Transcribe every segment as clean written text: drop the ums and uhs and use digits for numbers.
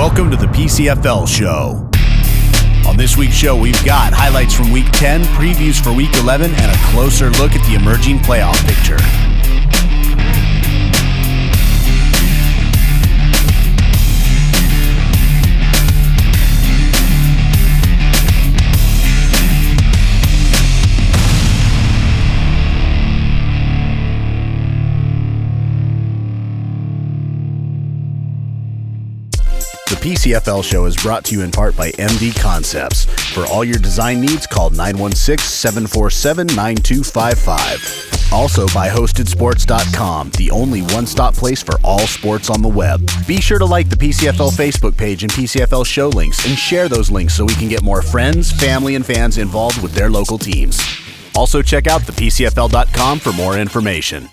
Welcome to the PCFL Show. On this week's show, we've got highlights from Week 10, previews for Week 11, and a closer look at the emerging playoff picture. The PCFL Show is brought to you in part by MD Concepts. For all your design needs, call 916-747-9255. Also by HostedSports.com, the only one-stop place for all sports on the web. Be sure to like the PCFL Facebook page and PCFL Show links and share those links so we can get more friends, family, and fans involved with their local teams. Also check out thepcfl.com for more information.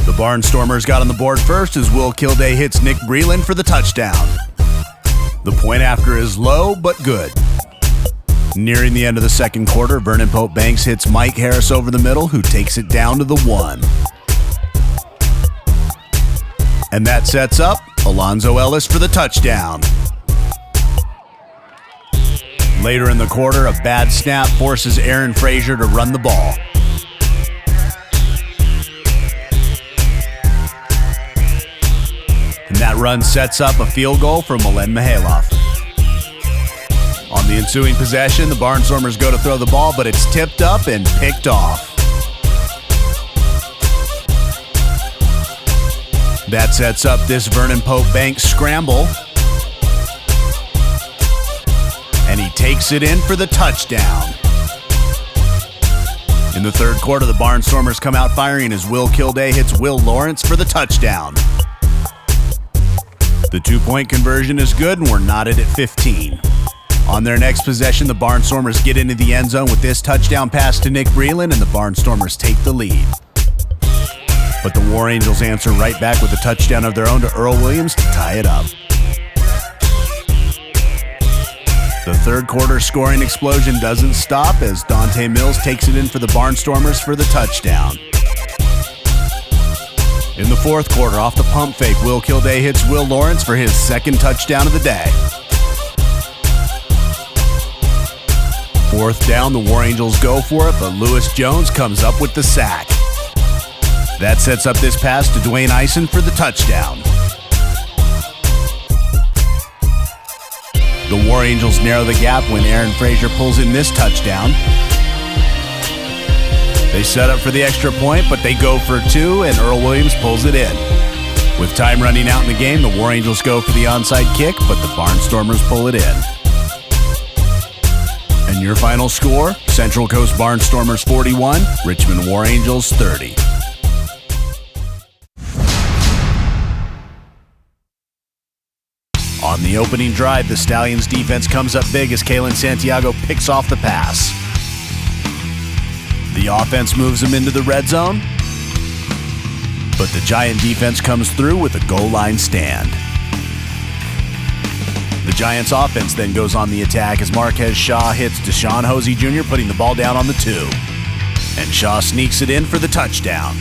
The Barnstormers got on the board first as Will Kilday hits Nick Breland for the touchdown. The point after is low, but good. Nearing the end of the second quarter, Vernon Pope Banks hits Mike Harris over the middle, who takes it down to the 1. And that sets up Alonzo Ellis for the touchdown. Later in the quarter, a bad snap forces Aaron Frazier to run the ball. And that run sets up a field goal from Milen Mihailov. On the ensuing possession, the Barnstormers go to throw the ball, but it's tipped up and picked off. That sets up this Vernon Pope Banks scramble. And he takes it in for the touchdown. In the third quarter, the Barnstormers come out firing as Will Kilday hits Will Lawrence for the touchdown. The two-point conversion is good, and we're knotted at 15. On their next possession, the Barnstormers get into the end zone with this touchdown pass to Nick Breland, and the Barnstormers take the lead. But the War Angels answer right back with a touchdown of their own to Earl Williams to tie it up. The third quarter scoring explosion doesn't stop as Dante Mills takes it in for the Barnstormers for the touchdown. In the fourth quarter, off the pump fake, Will Kilday hits Will Lawrence for his second touchdown of the day. Fourth down, the War Angels go for it, but Lewis Jones comes up with the sack. That sets up this pass to Dwayne Eisen for the touchdown. The War Angels narrow the gap when Aaron Frazier pulls in this touchdown. They set up for the extra point, but they go for two, and Earl Williams pulls it in. With time running out in the game, the War Angels go for the onside kick, but the Barnstormers pull it in. And your final score, Central Coast Barnstormers 41, Richmond War Angels 30. On the opening drive, the Stallions defense comes up big as Kalen Santiago picks off the pass. The offense moves them into the red zone, but the Giant defense comes through with a goal line stand. The Giants offense then goes on the attack as Marquez Shaw hits Deshaun Hosey Jr., putting the ball down on the 2. And Shaw sneaks it in for the touchdown.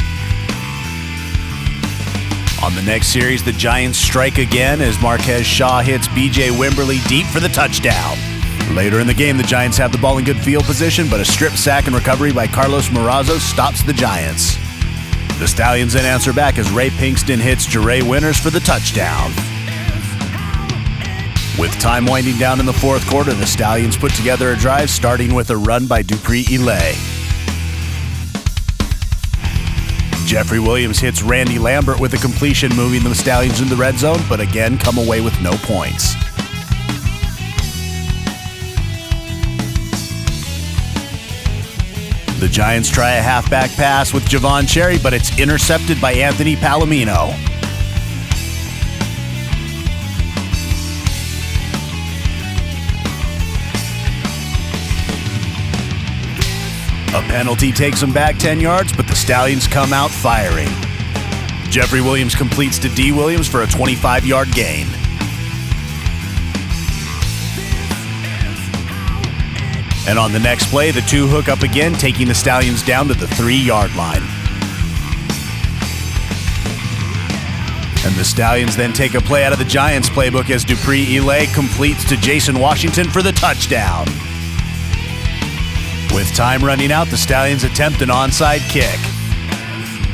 On the next series, the Giants strike again as Marquez Shaw hits B.J. Wimberly deep for the touchdown. Later in the game, the Giants have the ball in good field position, but a strip sack and recovery by Carlos Morazo stops the Giants. The Stallions then answer back as Ray Pinkston hits Jeray Winters for the touchdown. With time winding down in the fourth quarter, the Stallions put together a drive, starting with a run by Dupree Elay. Jeffrey Williams hits Randy Lambert with a completion, moving the Stallions in the red zone, but again come away with no points. The Giants try a halfback pass with Javon Cherry, but it's intercepted by Anthony Palomino. A penalty takes them back 10 yards, but the Stallions come out firing. Jeffrey Williams completes to D. Williams for a 25-yard gain. And on the next play, the two hook up again, taking the Stallions down to the 3-yard line. And the Stallions then take a play out of the Giants playbook as Dupree Elay completes to Jason Washington for the touchdown. With time running out, the Stallions attempt an onside kick.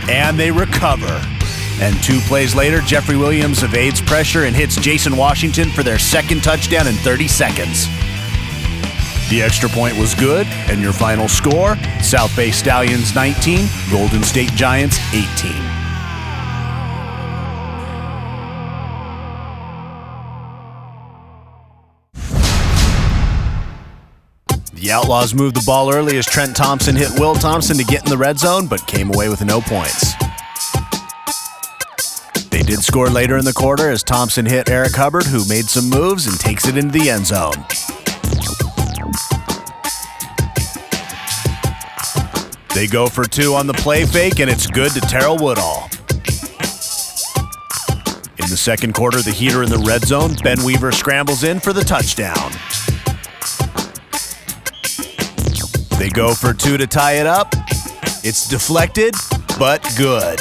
And they recover. And 2 plays later, Jeffrey Williams evades pressure and hits Jason Washington for their second touchdown in 30 seconds. The extra point was good, and your final score, South Bay Stallions 19, Golden State Giants 18. The Outlaws moved the ball early as Trent Thompson hit Will Thompson to get in the red zone, but came away with no points. They did score later in the quarter as Thompson hit Eric Hubbard, who made some moves and takes it into the end zone. They go for 2 on the play fake, and it's good to Terrell Woodall. In the second quarter, the heater in the red zone, Ben Weaver scrambles in for the touchdown. They go for 2 to tie it up. It's deflected, but good.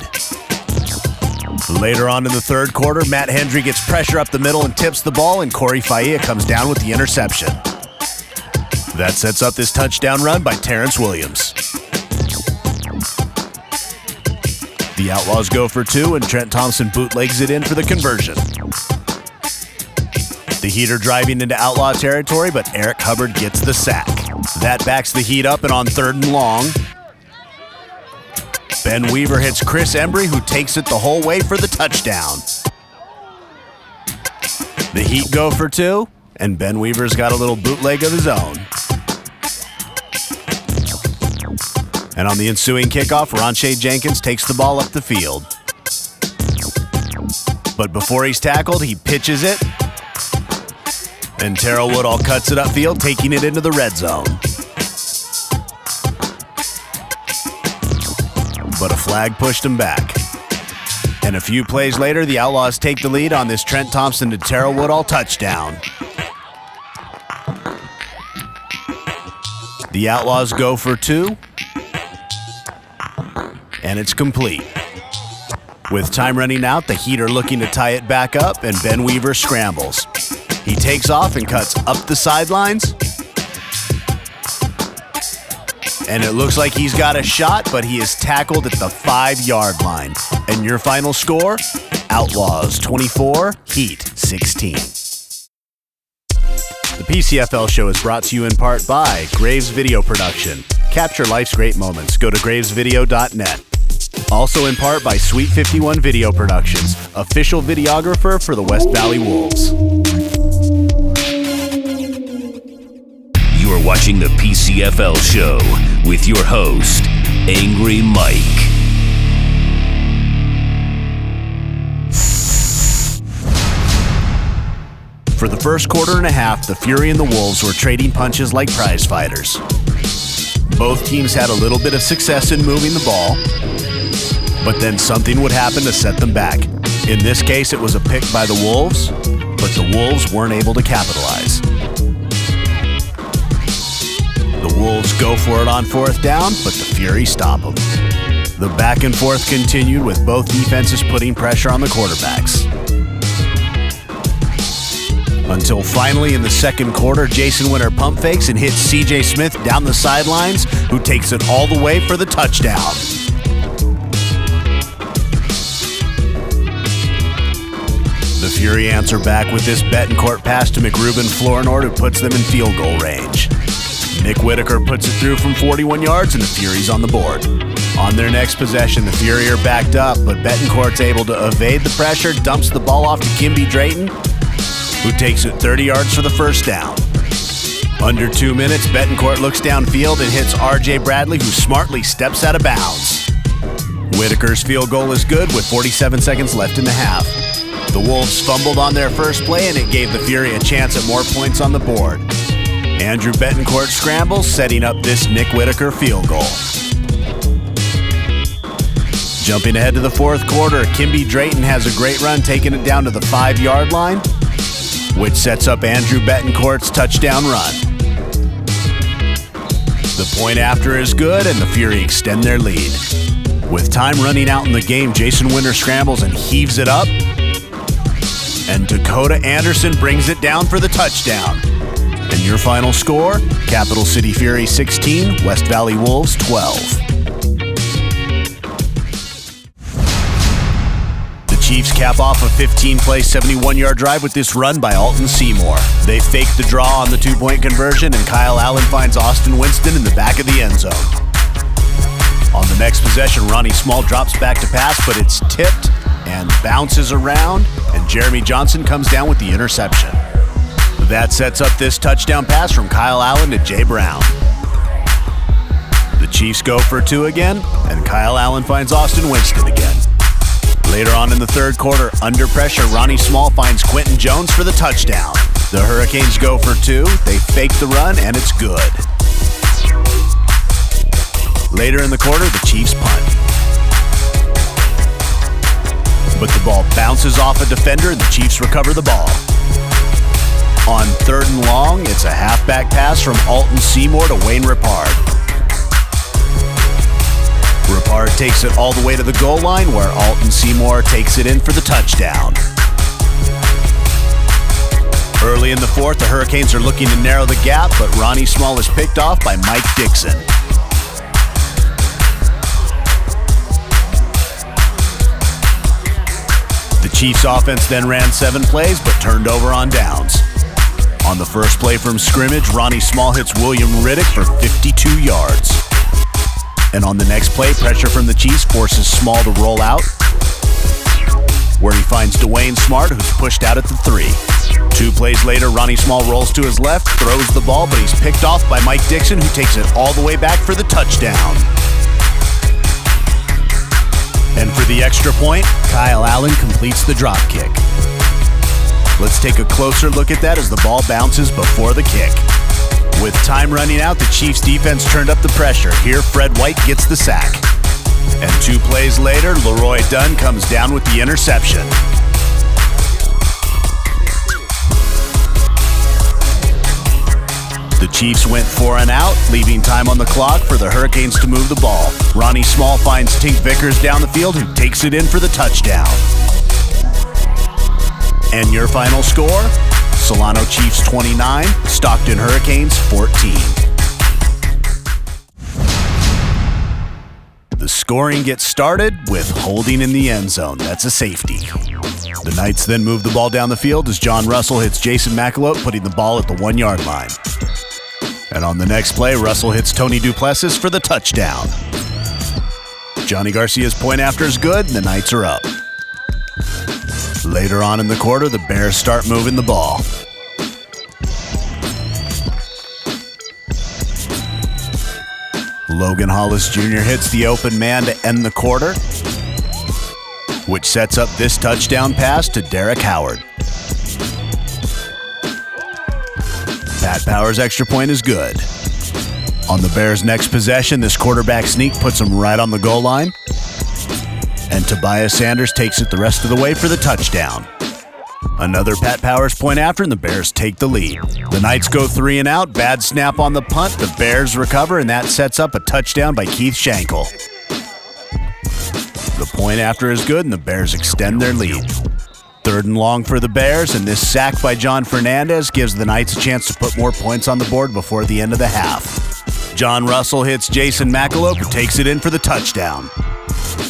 Later on in the third quarter, Matt Hendry gets pressure up the middle and tips the ball, and Corey Faia comes down with the interception. That sets up this touchdown run by Terrence Williams. The Outlaws go for 2, and Trent Thompson bootlegs it in for the conversion. The heater driving into Outlaw territory, but Eric Hubbard gets the sack. That backs the Heat up and on 3rd and long. Ben Weaver hits Chris Embry, who takes it the whole way for the touchdown. The Heat go for 2, and Ben Weaver's got a little bootleg of his own. And on the ensuing kickoff, Ronshea Jenkins takes the ball up the field. But before he's tackled, he pitches it. And Terrell Woodall cuts it upfield, taking it into the red zone. But a flag pushed him back. And a few plays later, the Outlaws take the lead on this Trent Thompson to Terrell Woodall touchdown. The Outlaws go for 2. And it's complete. With time running out, the Heat are looking to tie it back up, and Ben Weaver scrambles. He takes off and cuts up the sidelines. And it looks like he's got a shot, but he is tackled at the 5-yard line. And your final score? Outlaws 24, Heat 16. The PCFL Show is brought to you in part by Graves Video Production. Capture life's great moments. Go to gravesvideo.net. Also in part by Sweet 51 Video Productions, official videographer for the West Valley Wolves. You are watching the PCFL Show with your host, Angry Mike. For the first quarter and a half, the Fury and the Wolves were trading punches like prize fighters. Both teams had a little bit of success in moving the ball, but then something would happen to set them back. In this case, it was a pick by the Wolves, but the Wolves weren't able to capitalize. The Wolves go for it on 4th down, but the Fury stop them. The back and forth continued with both defenses putting pressure on the quarterbacks. Until finally in the second quarter, Jason Winter pump fakes and hits C.J. Smith down the sidelines, who takes it all the way for the touchdown. The Fury answer back with this Betancourt pass to McRuben Florinord, who puts them in field goal range. Nick Whitaker puts it through from 41 yards, and the Fury's on the board. On their next possession, the Fury are backed up, but Betancourt's able to evade the pressure, dumps the ball off to Kimby Drayton, who takes it 30 yards for the first down. Under 2 minutes, Betancourt looks downfield and hits R.J. Bradley, who smartly steps out of bounds. Whitaker's field goal is good with 47 seconds left in the half. The Wolves fumbled on their first play, and it gave the Fury a chance at more points on the board. Andrew Betancourt scrambles, setting up this Nick Whitaker field goal. Jumping ahead to the fourth quarter, Kimby Drayton has a great run, taking it down to the 5-yard line, which sets up Andrew Betancourt's touchdown run. The point after is good, and the Fury extend their lead. With time running out in the game, Jason Winter scrambles and heaves it up, And Dakota Anderson brings it down for the touchdown. And your final score, Capital City Fury 16, West Valley Wolves 12. The Chiefs cap off a 15-play, 71-yard drive with this run by Alton Seymour. They fake the draw on the two-point conversion, and Kyle Allen finds Austin Winston in the back of the end zone. On the next possession, Ronnie Small drops back to pass, but it's tipped and bounces around, and Jeremy Johnson comes down with the interception. That sets up this touchdown pass from Kyle Allen to Jay Brown. The Chiefs go for two again, and Kyle Allen finds Austin Winston again. Later on in the third quarter, under pressure, Ronnie Small finds Quentin Jones for the touchdown. The Hurricanes go for two, they fake the run, and it's good. Later in the quarter, the Chiefs punt. But the ball bounces off a defender, and the Chiefs recover the ball. On third and long, it's a halfback pass from Alton Seymour to Wayne Rippard. Rippard takes it all the way to the goal line, where Alton Seymour takes it in for the touchdown. Early in the fourth, the Hurricanes are looking to narrow the gap, but Ronnie Small is picked off by Mike Dixon. The Chiefs offense then ran 7 plays, but turned over on downs. On the first play from scrimmage, Ronnie Small hits William Riddick for 52 yards. And on the next play, pressure from the Chiefs forces Small to roll out, where he finds Dwayne Smart, who's pushed out at the 3. 2 plays later, Ronnie Small rolls to his left, throws the ball, but he's picked off by Mike Dixon, who takes it all the way back for the touchdown. And for the extra point, Kyle Allen completes the drop kick. Let's take a closer look at that as the ball bounces before the kick. With time running out, the Chiefs defense turned up the pressure. Here, Fred White gets the sack. And 2 plays later, Leroy Dunn comes down with the interception. The Chiefs went 4 and out, leaving time on the clock for the Hurricanes to move the ball. Ronnie Small finds Tink Vickers down the field, who takes it in for the touchdown. And your final score? Solano Chiefs 29, Stockton Hurricanes 14. The scoring gets started with holding in the end zone. That's a safety. The Knights then move the ball down the field as John Russell hits Jason McElroy, putting the ball at the 1-yard line. And on the next play, Russell hits Tony Duplessis for the touchdown. Johnny Garcia's point after is good, and the Knights are up. Later on in the quarter, the Bears start moving the ball. Logan Hollis Jr. hits the open man to end the quarter, which sets up this touchdown pass to Derek Howard. Pat Power's extra point is good. On the Bears' next possession, this quarterback sneak puts him right on the goal line, and Tobias Sanders takes it the rest of the way for the touchdown. Another Pat Powers point after, and the Bears take the lead. The Knights go 3 and out, bad snap on the punt, the Bears recover, and that sets up a touchdown by Keith Schenkel. The point after is good, and the Bears extend their lead. 3rd and long for the Bears, and this sack by John Fernandez gives the Knights a chance to put more points on the board before the end of the half. John Russell hits Jason McElroy, who takes it in for the touchdown.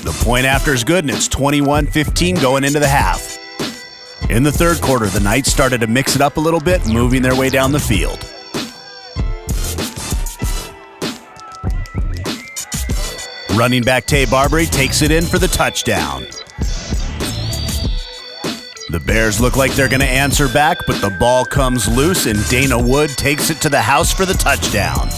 The point after is good, and it's 21-15 going into the half. In the third quarter, the Knights started to mix it up a little bit, moving their way down the field. Running back Tay Barbary takes it in for the touchdown. The Bears look like they're going to answer back, but the ball comes loose, and Dana Wood takes it to the house for the touchdown.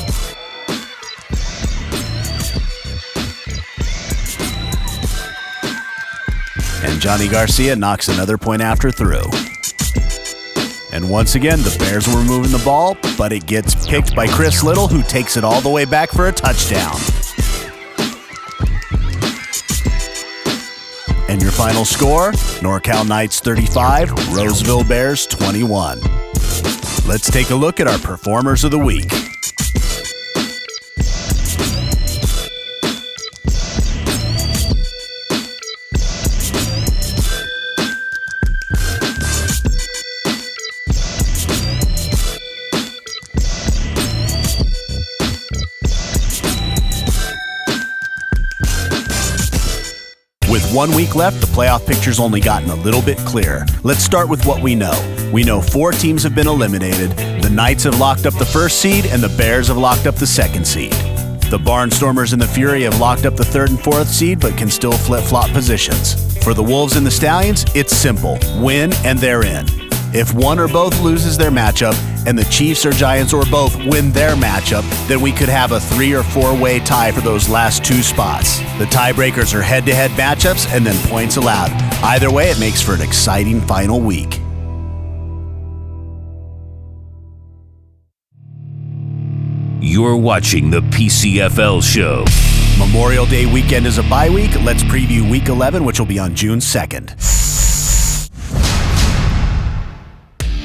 And Johnny Garcia knocks another point after through. And once again, the Bears were moving the ball, but it gets picked by Chris Little, who takes it all the way back for a touchdown. And your final score, NorCal Knights 35, Roseville Bears 21. Let's take a look at our Performers of the Week. With 1 week left, the playoff picture's only gotten a little bit clearer. Let's start with what we know. We know 4 teams have been eliminated. The Knights have locked up the first seed, and the Bears have locked up the second seed. The Barnstormers and the Fury have locked up the third and fourth seed, but can still flip-flop positions. For the Wolves and the Stallions, it's simple. Win, and they're in. If one or both loses their matchup, and the Chiefs or Giants or both win their matchup, then we could have a 3 or 4-way tie for those last 2 spots. The tiebreakers are head-to-head matchups and then points allowed. Either way, it makes for an exciting final week. You're watching the PCFL Show. Memorial Day weekend is a bye week. Let's preview Week 11, which will be on June 2nd.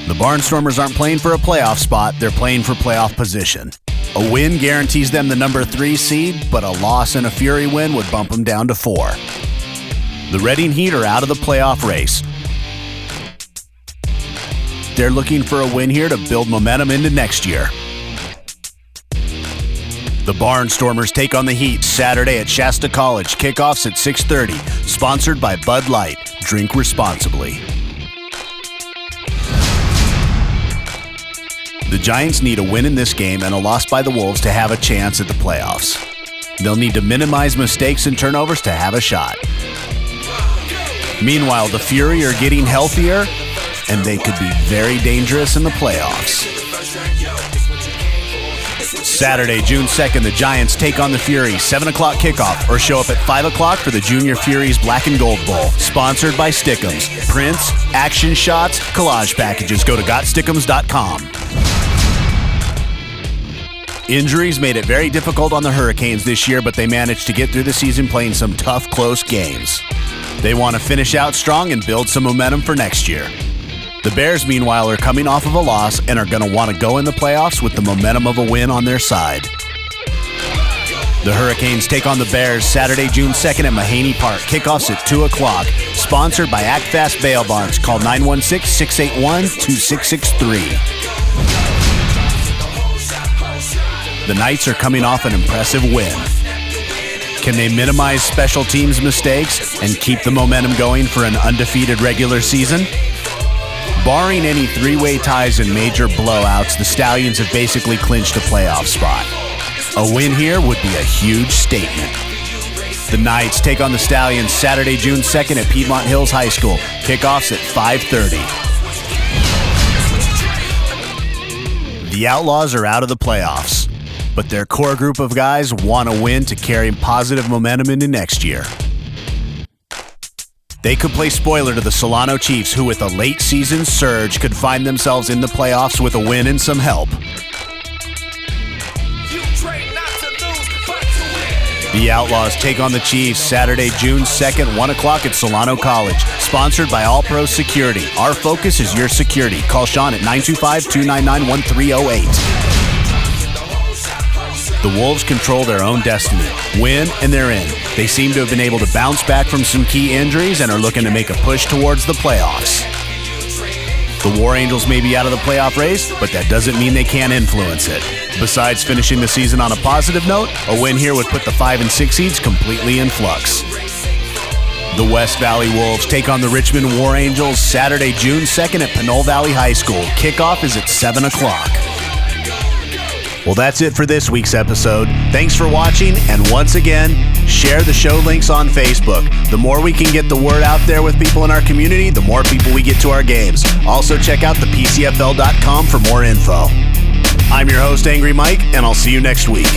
The Barnstormers aren't playing for a playoff spot, they're playing for playoff position. A win guarantees them the number 3 seed, but a loss and a Fury win would bump them down to 4. The Reading Heat are out of the playoff race. They're looking for a win here to build momentum into next year. The Barnstormers take on the Heat Saturday at Shasta College. Kickoffs at 6:30. Sponsored by Bud Light. Drink responsibly. The Giants need a win in this game and a loss by the Wolves to have a chance at the playoffs. They'll need to minimize mistakes and turnovers to have a shot. Meanwhile, the Fury are getting healthier, and they could be very dangerous in the playoffs. Saturday, June 2nd, the Giants take on the Fury, 7 o'clock kickoff, or show up at 5 o'clock for the Junior Fury's Black and Gold Bowl. Sponsored by Stickums. Prints, action shots, collage packages. Go to gotstickums.com. Injuries made it very difficult on the Hurricanes this year, but they managed to get through the season playing some tough, close games. They want to finish out strong and build some momentum for next year. The Bears, meanwhile, are coming off of a loss and are going to want to go in the playoffs with the momentum of a win on their side. The Hurricanes take on the Bears Saturday, June 2nd at Mahaney Park. Kickoffs at 2 o'clock. Sponsored by Act Fast Bail Bonds. Call 916-681-2663. The Knights are coming off an impressive win. Can they minimize special teams mistakes and keep the momentum going for an undefeated regular season? Barring any 3-way ties and major blowouts, the Stallions have basically clinched a playoff spot. A win here would be a huge statement. The Knights take on the Stallions Saturday, June 2nd at Piedmont Hills High School. Kickoffs at 5:30. The Outlaws are out of the playoffs, but their core group of guys want a win to carry positive momentum into next year. They could play spoiler to the Solano Chiefs, who with a late season surge could find themselves in the playoffs with a win and some help. The Outlaws take on the Chiefs Saturday, June 2nd, 1 o'clock at Solano College. Sponsored by All Pro Security. Our focus is your security. Call Sean at 925-299-1308. The Wolves control their own destiny. Win, and they're in. They seem to have been able to bounce back from some key injuries and are looking to make a push towards the playoffs. The War Angels may be out of the playoff race, but that doesn't mean they can't influence it. Besides finishing the season on a positive note, a win here would put the 5 and 6 seeds completely in flux. The West Valley Wolves take on the Richmond War Angels Saturday, June 2nd at Pinole Valley High School. Kickoff is at 7 o'clock. Well, that's it for this week's episode. Thanks for watching, and once again, share the show links on Facebook. The more we can get the word out there with people in our community, the more people we get to our games. Also, check out the PCFL.com for more info. I'm your host, Angry Mike, and I'll see you next week.